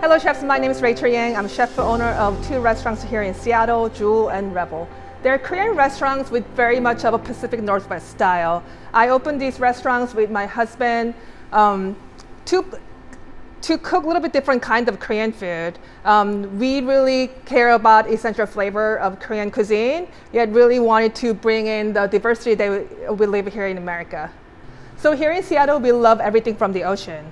Hello chefs, my name is Rachel Yang. I'm chef and owner of 2 restaurants here in Seattle, Jewel and Rebel. They're Korean restaurants with very much of a Pacific Northwest style. I opened these restaurants with my husband to cook a little bit different kind of Korean food. We really care about essential flavor of Korean cuisine, yet really wanted to bring in the diversity that we live here in America. So here in Seattle, we love everything from the ocean.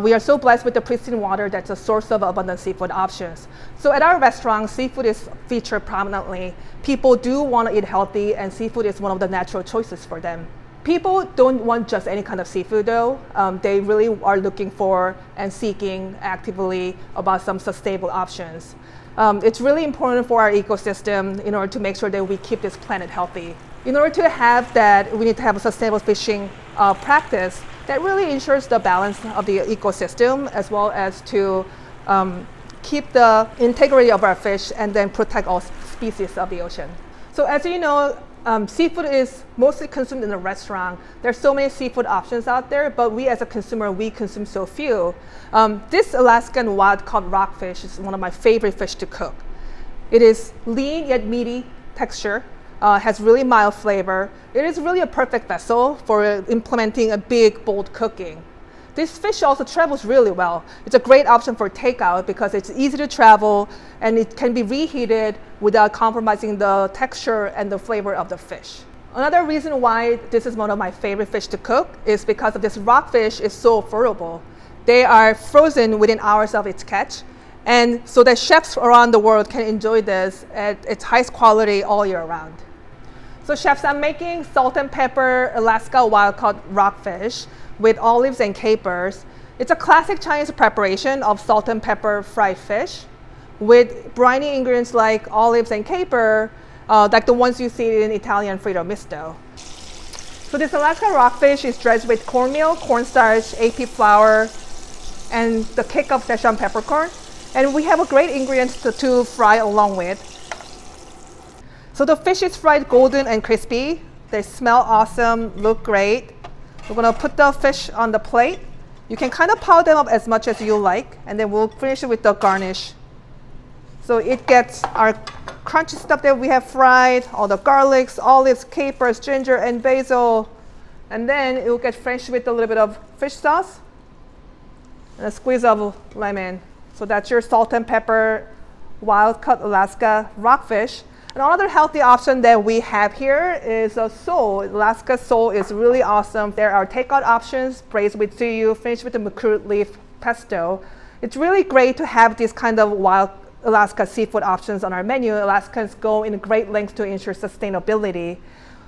We are so blessed with the pristine water that's a source of abundant seafood options. So at our restaurant, seafood is featured prominently. People do want to eat healthy, and seafood is one of the natural choices for them. People don't want just any kind of seafood though. They really are looking for and seeking actively about some sustainable options. It's really important for our ecosystem in order to make sure that we keep this planet healthy. In order to have that, we need to have a sustainable fishing practice that really ensures the balance of the ecosystem, as well as to keep the integrity of our fish and then protect all species of the ocean. So as you know, seafood is mostly consumed in the restaurant. There's so many seafood options out there, but we as a consumer, we consume so few. This Alaskan wild caught rockfish is one of my favorite fish to cook. It is lean yet meaty texture, has really mild flavor. It is really a perfect vessel for implementing a big, bold cooking. This fish also travels really well. It's a great option for takeout because it's easy to travel and it can be reheated without compromising the texture and the flavor of the fish. Another reason why this is one of my favorite fish to cook is because of this rockfish is so affordable. They are frozen within hours of its catch, and so that chefs around the world can enjoy this at its highest quality all year round. So chefs, I'm making salt and pepper Alaska wild caught rockfish with olives and capers. It's a classic Chinese preparation of salt and pepper fried fish with briny ingredients like olives and caper, like the ones you see in Italian fritto misto. So this Alaska rockfish is dredged with cornmeal, cornstarch, AP flour, and the kick of Szechuan peppercorn. And we have a great ingredients to fry along with. So the fish is fried golden and crispy. They smell awesome, look great. We're gonna put the fish on the plate. You can kind of pile them up as much as you like, and then we'll finish it with the garnish. So it gets our crunchy stuff that we have fried, all the garlics, olives, capers, ginger, and basil. And then it will get finished with a little bit of fish sauce and a squeeze of lemon. So that's your salt and pepper wild caught Alaska rockfish. Another healthy option that we have here is a sole. Alaska sole is really awesome. There are takeout options, braised with tsuyu, finished with the makrut leaf pesto. It's really great to have these kind of wild Alaska seafood options on our menu. Alaskans go in great lengths to ensure sustainability.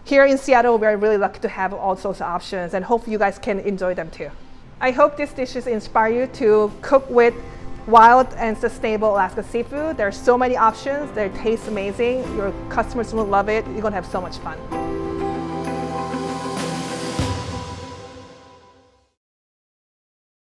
Here in Seattle, we're really lucky to have all sorts of options, and hope you guys can enjoy them too. I hope these dishes inspire you to cook with wild and sustainable Alaska seafood. There are so many options. They taste amazing. Your customers will love it. You're going to have so much fun.